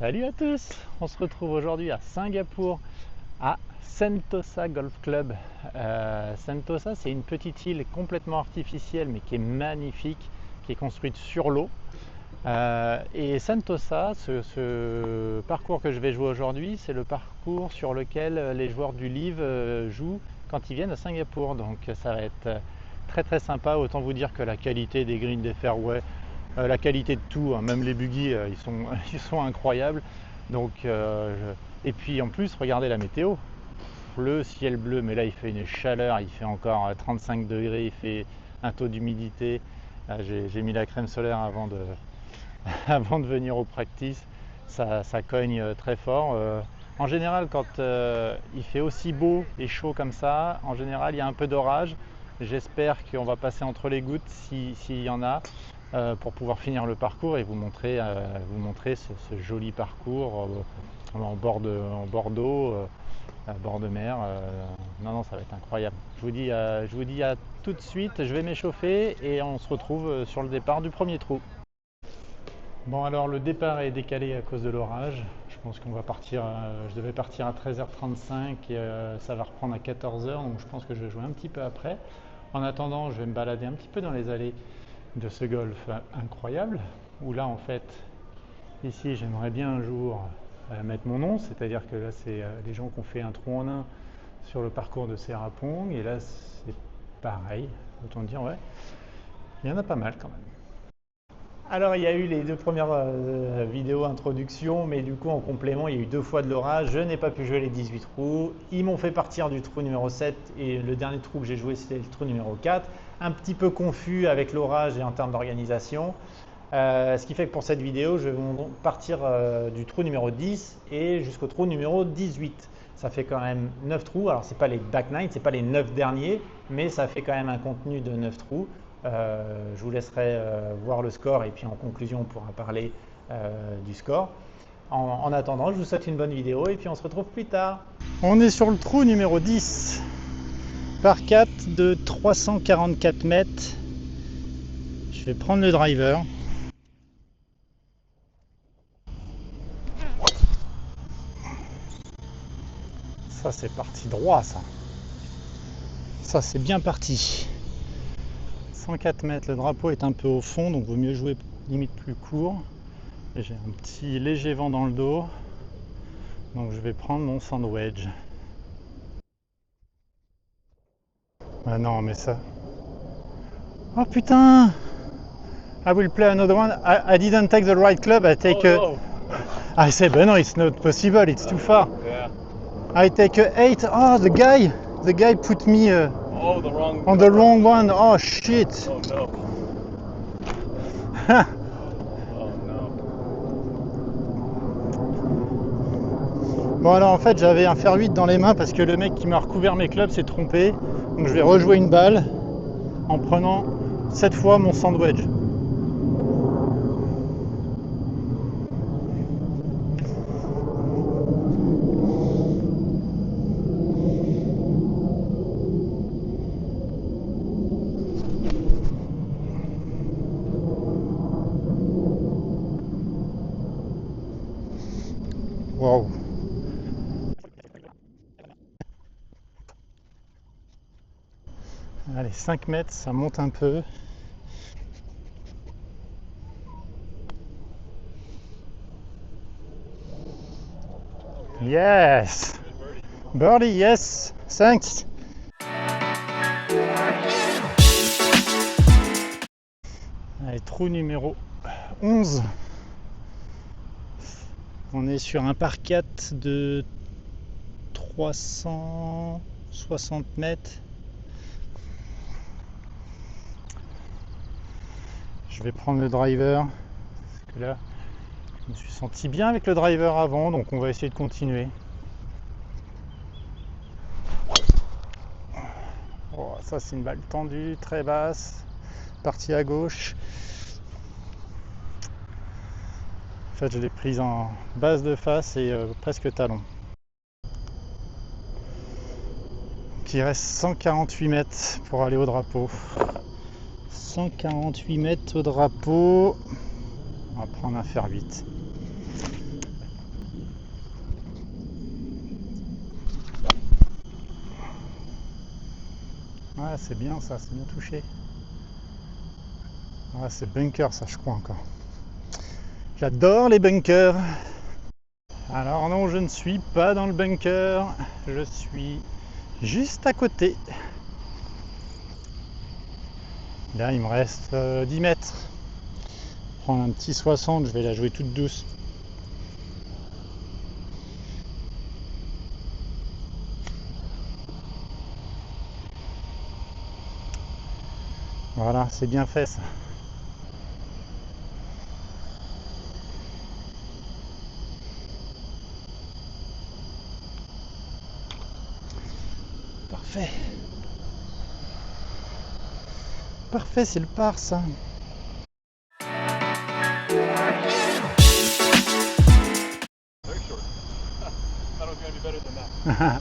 Salut à tous, on se retrouve aujourd'hui à Singapour, à Sentosa Golf Club. Sentosa, c'est une petite île complètement artificielle mais qui est magnifique, qui est construite sur l'eau. Et Sentosa, ce parcours que je vais jouer aujourd'hui, c'est le parcours sur lequel les joueurs du Live jouent quand ils viennent à Singapour. Donc ça va être très très sympa, autant vous dire que la qualité des greens, des fairways, la qualité de tout, hein, même les buggy, ils sont incroyables. Donc, et puis en plus, regardez la météo, le ciel bleu, mais là il fait une chaleur, il fait encore 35 degrés, il fait un taux d'humidité. J'ai mis la crème solaire avant de, avant de venir au practice, ça cogne très fort. En général, quand il fait aussi beau et chaud comme ça, en général il y a un peu d'orage. J'espère qu'on va passer entre les gouttes s'il y en a, pour pouvoir finir le parcours et vous montrer ce joli parcours en bord d'eau, à bord de mer. Non, ça va être incroyable. Je vous dis à tout de suite, je vais m'échauffer et on se retrouve sur le départ du premier trou. Bon, alors le départ est décalé à cause de l'orage. Je pense qu'on va partir, je devais partir à 13h35 et ça va reprendre à 14h, donc je pense que je vais jouer un petit peu après. En attendant, je vais me balader un petit peu dans les allées de ce golf incroyable, où là en fait, ici j'aimerais bien un jour mettre mon nom, c'est-à-dire que là c'est les gens qui ont fait un trou en un sur le parcours de Serapong, et là c'est pareil, autant dire, ouais, il y en a pas mal quand même. Alors il y a eu les deux premières vidéos introduction, mais du coup en complément il y a eu 2 fois de l'orage, je n'ai pas pu jouer les 18 trous, ils m'ont fait partir du trou numéro 7 et le dernier trou que j'ai joué c'était le trou numéro 4, un petit peu confus avec l'orage et en termes d'organisation, ce qui fait que pour cette vidéo je vais partir du trou numéro 10 et jusqu'au trou numéro 18. Ça fait quand même 9 trous, alors c'est pas les back 9, c'est pas les 9 derniers, mais ça fait quand même un contenu de 9 trous. Je vous laisserai voir le score et puis en conclusion on pourra parler du score. En attendant, je vous souhaite une bonne vidéo et puis on se retrouve plus tard. On est sur le trou numéro 10, par 4 de 344 mètres. Je vais prendre le driver. Ça c'est parti droit, ça c'est bien parti. 104 mètres, le drapeau est un peu au fond, donc vaut mieux jouer limite plus court. Et j'ai un petit léger vent dans le dos, donc je vais prendre mon sand wedge. Ah non, mais ça... Oh putain! I will play another one. I didn't take the right club, I take a... No. I said, but no, it's not possible, it's too far. Yeah. I take a 8. Oh, the guy put me Oh, the wrong. on the wrong one. Oh shit! Oh no. Oh no. Bon alors en fait j'avais un fer 8 dans les mains parce que le mec qui m'a recouvert mes clubs s'est trompé. Donc je vais rejouer une balle en prenant cette fois mon sand wedge. Wow. Allez, 5 mètres, ça monte un peu. Yes! Birdie, yes! Thanks! Allez, trou numéro 11. On est sur un par 4 de 360 mètres. Je vais prendre le driver, parce que là, je me suis senti bien avec le driver avant, donc on va essayer de continuer. Oh, ça c'est une balle tendue, très basse, partie à gauche. En fait, je l'ai prise en base de face et presque talon. Il reste 148 mètres pour aller au drapeau. 148 mètres au drapeau. On va prendre un fer 8. c'est bien ça, c'est bien touché. Ah, c'est bunker ça, je crois encore. J'adore les bunkers. Alors non, je ne suis pas dans le bunker, je suis juste à côté. Là, il me reste 10 mètres. Prendre un petit 60, je vais la jouer toute douce. Voilà, c'est bien fait ça. Parfait. Parfait, c'est le par ça. Very short. Thought it was gonna be better than that.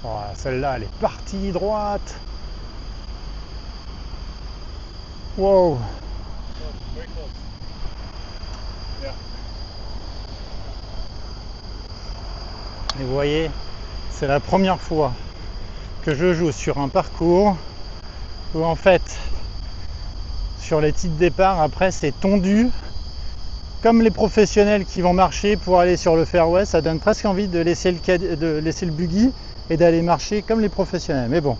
Oh, celle-là, elle est partie droite. Wow. Oh, very close. Yeah. Et vous voyez, c'est la première fois que je joue sur un parcours où en fait, sur les titres départ, après c'est tondu. Comme les professionnels qui vont marcher pour aller sur le fairway, ça donne presque envie de laisser le buggy et d'aller marcher comme les professionnels. Mais bon,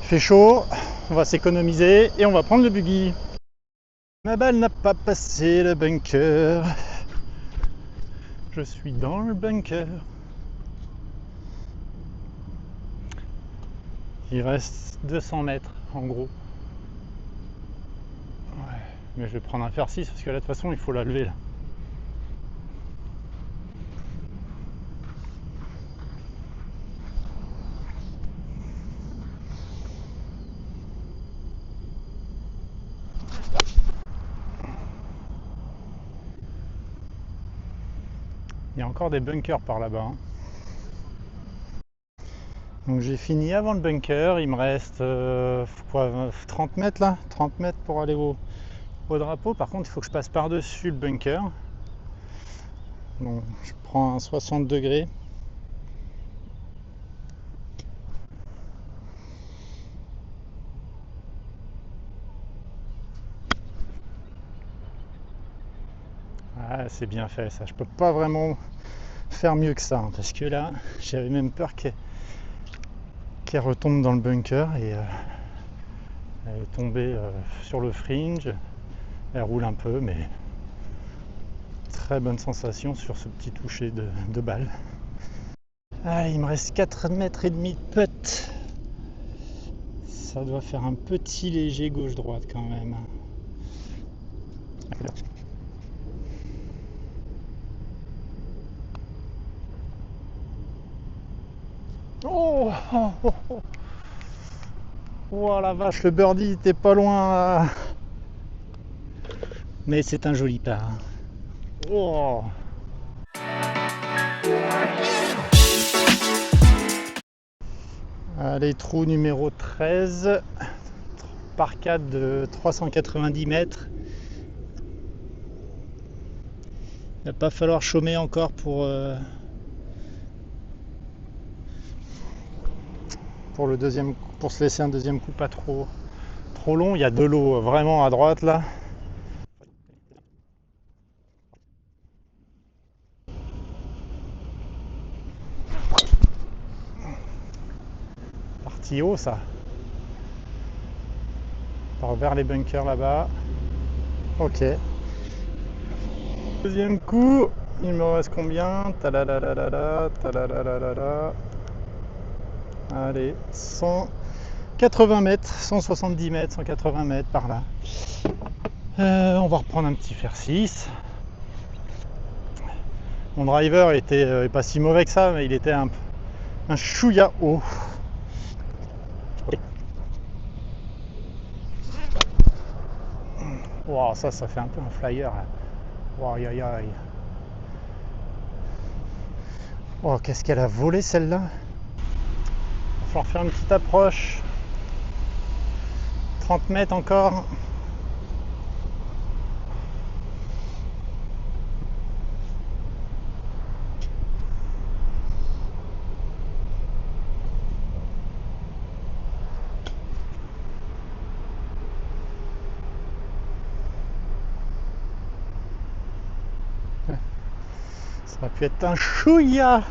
il fait chaud, on va s'économiser et on va prendre le buggy. Ma balle n'a pas passé le bunker. Je suis dans le bunker. Il reste 200 mètres en gros. Ouais, mais je vais prendre un fer 6 parce que là de toute façon il faut la lever là. Il y a encore des bunkers par là-bas. Hein. Donc j'ai fini avant le bunker, il me reste 30 mètres là, 30 mètres pour aller au drapeau. Par contre il faut que je passe par-dessus le bunker. Donc je prends un 60 degrés. Ah, c'est bien fait ça, je peux pas vraiment faire mieux que ça, hein, parce que là j'avais même peur qu'elle retombe dans le bunker et elle est tombée sur le fringe, elle roule un peu mais très bonne sensation sur ce petit toucher de balle. Ah, il me reste 4 mètres et demi de putt. Ça doit faire un petit léger gauche-droite quand même. Oh, oh, oh, oh. Oh la vache, le birdie était pas loin. Mais c'est un joli par. Oh. Allez, trou numéro 13, par 4 de 390 mètres. Il va pas falloir chômer encore pour le deuxième, pour se laisser un deuxième coup pas trop long. Il y a de l'eau vraiment à droite là. Parti haut ça. Par vers les bunkers là-bas. Ok. Deuxième coup, il me reste combien? Talalalala, talalalala. Allez, 180 mètres, 170 mètres, 180 mètres par là. On va reprendre un petit fer 6. Mon driver était pas si mauvais que ça, mais il était un chouïa haut. Wow, ça fait un peu un flyer. Wow, aïe, aïe, aïe. Oh, qu'est-ce qu'elle a volé celle-là. Il va falloir faire une petite approche. 30 mètres encore. Ça aurait pu être un chouïa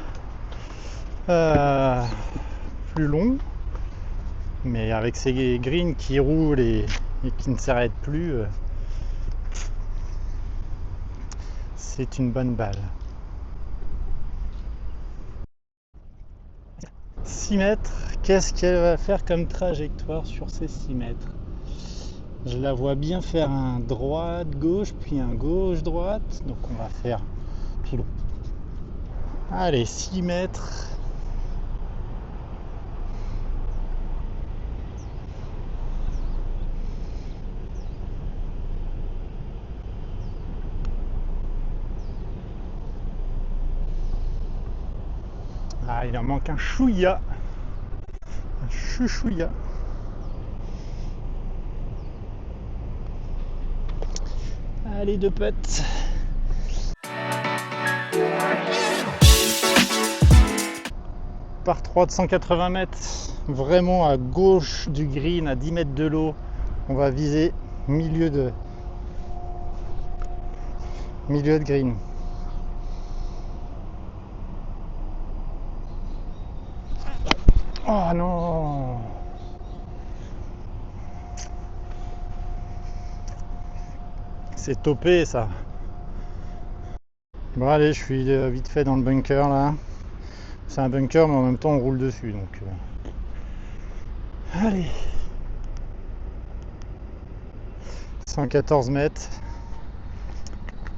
plus long, mais avec ces greens qui roulent et qui ne s'arrêtent plus, c'est une bonne balle. 6 mètres, qu'est-ce qu'elle va faire comme trajectoire sur ces 6 mètres? Je la vois bien faire un droite-gauche, puis un gauche-droite, donc on va faire pilon. Allez, 6 mètres. Ah, il en manque un chouïa. Un chouchouïa. Allez, deux putts. Par 3 de 180 mètres, vraiment à gauche du green, à 10 mètres de l'eau. On va viser milieu de green. Oh non! C'est topé ça. Bon allez, je suis vite fait dans le bunker là. C'est un bunker mais en même temps on roule dessus donc. Allez. 114 mètres.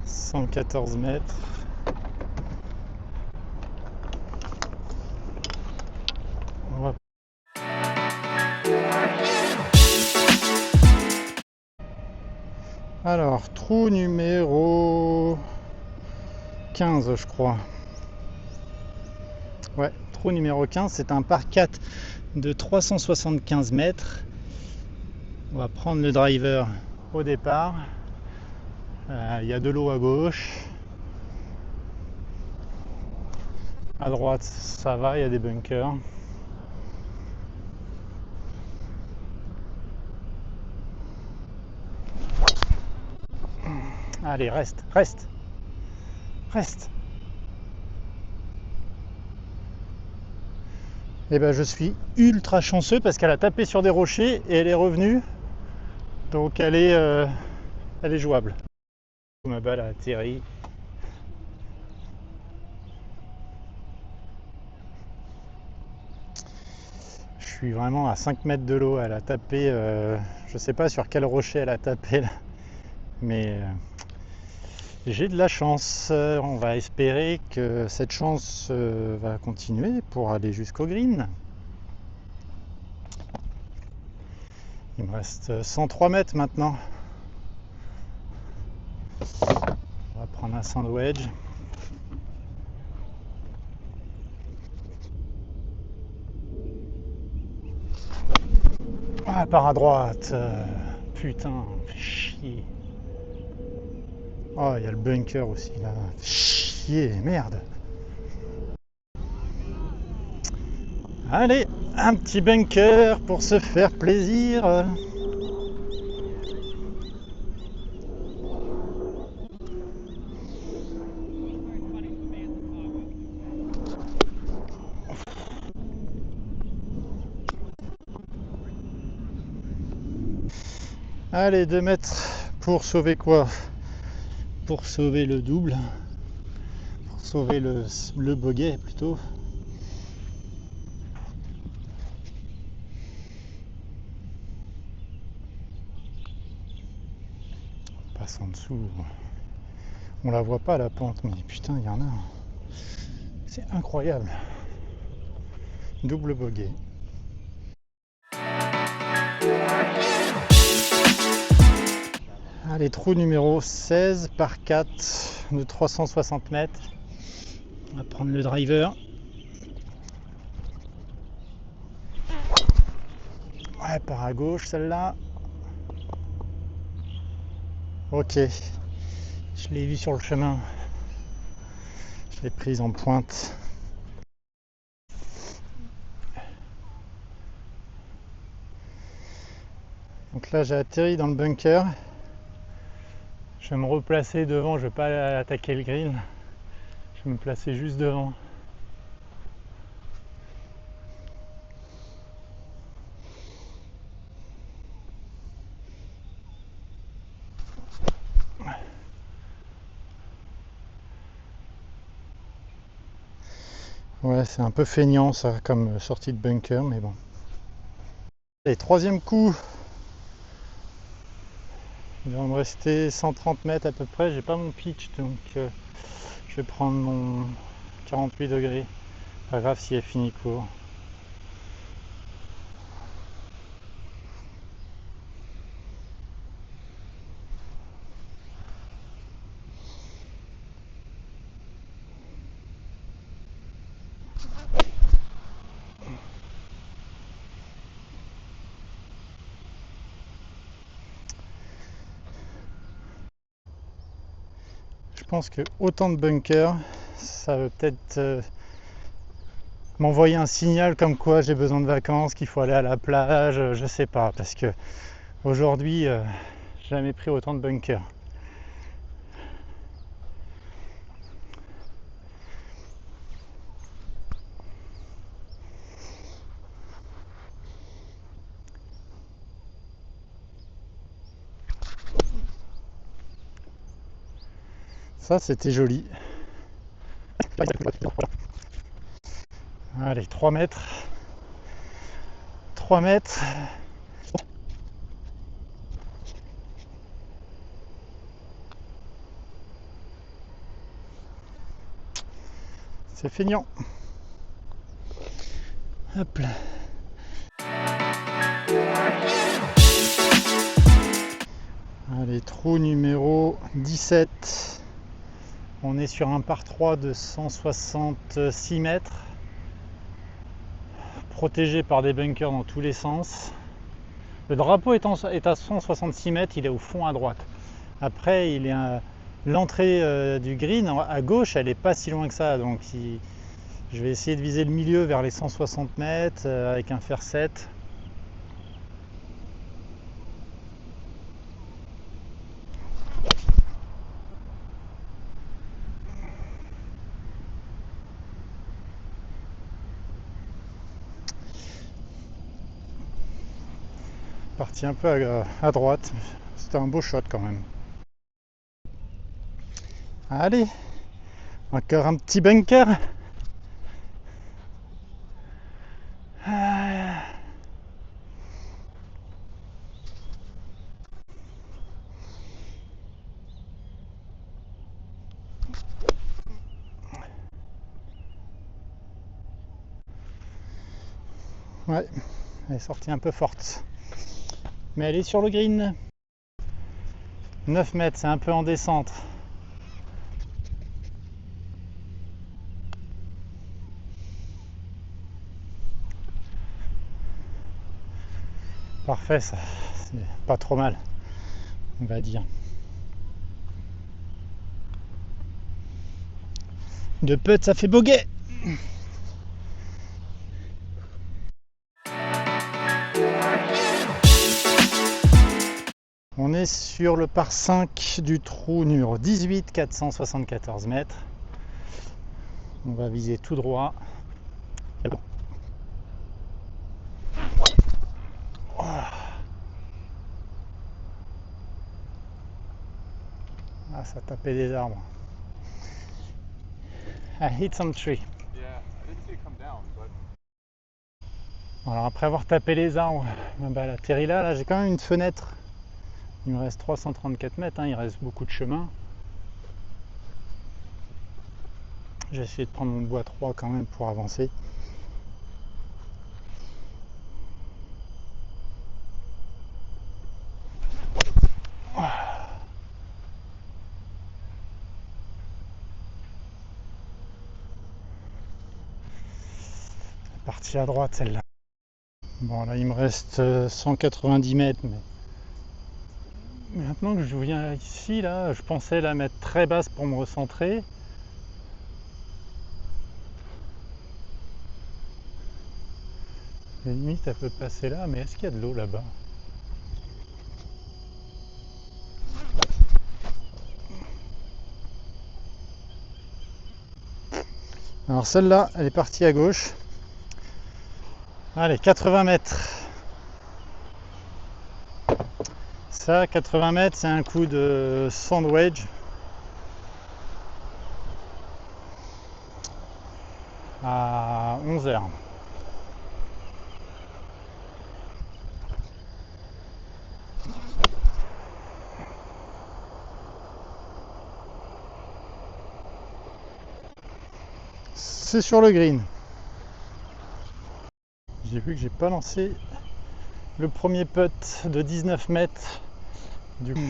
114 mètres. On va... Alors, trou numéro 15 je crois. Ouais, trou numéro 15, c'est un par 4 de 375 mètres. On va prendre le driver au départ. Il y a de l'eau à gauche. À droite, ça va, il y a des bunkers. Allez, reste. Et ben je suis ultra chanceux parce qu'elle a tapé sur des rochers et elle est revenue. Donc elle est jouable. Ma balle a atterri. Je suis vraiment à 5 mètres de l'eau. Elle a tapé, je sais pas sur quel rocher elle a tapé là. Mais j'ai de la chance. On va espérer que cette chance va continuer pour aller jusqu'au green. Il me reste 103 mètres maintenant. On va prendre un sand wedge. Ah, part à droite. Putain, fait chier. Oh, il y a le bunker aussi là. Chier, merde. Allez, un petit bunker pour se faire plaisir. Allez, 2 mètres pour sauver quoi? Pour sauver le double. Pour sauver le bogey plutôt. Passe en dessous. On la voit pas la pente, mais putain, il y en a. C'est incroyable. Double bogey. Allez, trou numéro 16 par 4 de 360 mètres. On va prendre le driver. Ouais, par à gauche celle-là. Ok, je l'ai vu sur le chemin. Je l'ai prise en pointe. Donc là j'ai atterri dans le bunker. Je vais me replacer devant, je ne vais pas attaquer le green. Je vais me placer juste devant. Ouais, c'est un peu feignant ça comme sortie de bunker, mais bon. Allez, troisième coup. Il va me rester 130 mètres à peu près. J'ai pas mon pitch, donc je vais prendre mon 48 degrés. Pas grave si elle finit court. Je pense que autant de bunkers, ça veut peut-être m'envoyer un signal comme quoi j'ai besoin de vacances, qu'il faut aller à la plage, je sais pas, parce que aujourd'hui, j'ai jamais pris autant de bunkers. Ça, c'était joli. Allez, 3 mètres. 3 mètres. C'est feignant. Hop là. Allez, trou numéro 17. On est sur un par 3 de 166 mètres. Protégé par des bunkers dans tous les sens. Le drapeau est à 166 mètres, il est au fond à droite. Après, il est l'entrée du green à gauche, elle n'est pas si loin que ça. Donc je vais essayer de viser le milieu vers les 160 mètres avec un fer 7. Parti un peu à droite. C'était un beau shot quand même. Allez, encore un petit bunker. Ouais, elle est sortie un peu forte. Mais elle est sur le green. 9 mètres, c'est un peu en descente. Parfait, ça, c'est pas trop mal, on va dire. De putt, ça fait bogey. On est sur le par 5 du trou numéro 18, 474 mètres. On va viser tout droit. Ah, ça tapait des arbres. I hit some tree. Yeah, I didn't see it come down, but Alors après avoir tapé les arbres, bah, elle atterrit là, j'ai quand même une fenêtre. Il me reste 334 mètres, hein, il reste beaucoup de chemin. J'ai essayé de prendre mon bois 3 quand même pour avancer. partie à droite celle-là. Bon là il me reste 190 mètres, mais maintenant que je viens ici, là, je pensais la mettre très basse pour me recentrer. La limite elle peut passer là, mais est-ce qu'il y a de l'eau là-bas? Alors celle-là, elle est partie à gauche. Allez, 80 mètres. Ça, 80 mètres, c'est un coup de sand wedge. À 11h. C'est sur le green. J'ai vu que j'ai pas lancé le premier putt de 19 mètres. Du coup.